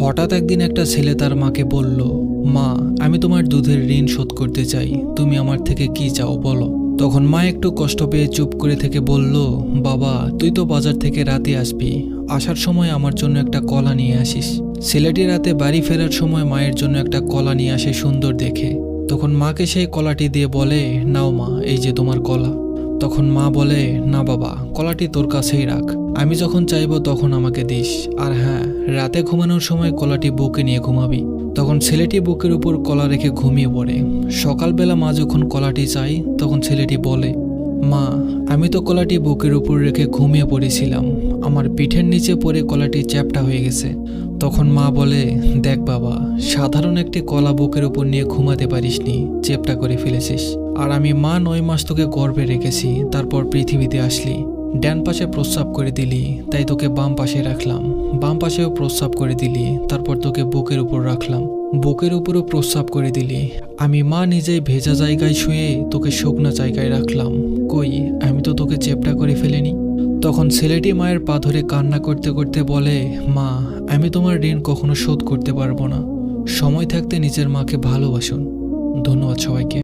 হঠাৎ একদিন একটা ছেলে তার মাকে বলল, মা, আমি তোমার দুধের ঋণ শোধ করতে চাই, তুমি আমার থেকে কি চাও বলো। তখন মা একটু কষ্ট পেয়ে চুপ করে থেকে বলল, বাবা, তুই তো বাজার থেকে রাতে আসবি, আসার সময় আমার জন্য একটা কলা নিয়ে আসিস। ছেলেটি রাতে বাড়ি ফেরার সময় মায়ের জন্য একটা কলা নিয়ে আসে সুন্দর দেখে। তখন মাকে সেই কলাটি দিয়ে বলে, নাও মা, এই যে তোমার কলা। তখন মা বলে, না বাবা, কলাটি তোর কাছেই রাখ, আমি যখন চাইবো তখন আমাকে দিস। আর হ্যাঁ, রাতে ঘুমানোর সময় কলাটি বুকে নিয়ে ঘুমাবি। তখন ছেলেটি বুকের উপর কলা রেখে ঘুমিয়ে পড়ে। সকালবেলা মা যখন কলাটি চায় তখন ছেলেটি বলে, মা, আমি তো কলাটি বুকের উপর রেখে ঘুমিয়ে পড়েছিলাম, আমার পিঠের নিচে পড়ে কলাটি চ্যাপ্টা হয়ে গেছে। তখন মা বলে, দেখ বাবা, সাধারণ একটি কলা বুকের উপর নিয়ে ঘুমাতে পারিসনি, চ্যাপ্টা করে ফেলেছিস। আর আমি মা 9 মাস তোকে গর্ভে রেখেছি, তারপর পৃথিবীতে আসলি। ডান পাশে প্রস্রাব করে দিলি, তাই তোকে বাম পাশে রাখলাম। বাম পাশেও প্রস্রাব করে দিলি, তারপর তোকে বুকের উপর রাখলাম। বুকের উপরও প্রস্রাব করে দিলি, আমি মা নিজেই ভেজা জায়গায় শুয়ে তোকে শুকনো জায়গায় রাখলাম। কই, আমি তো তোকে চ্যাপ্টা করে ফেলিনি। তখন ছেলেটি মায়ের পা ধরে কান্না করতে করতে বলে, মা, আমি তোমার ঋণ কখনো শোধ করতে পারবো না। সময় থাকতে নিজের মাকে ভালোবাসুন। ধন্যবাদ সবাইকে।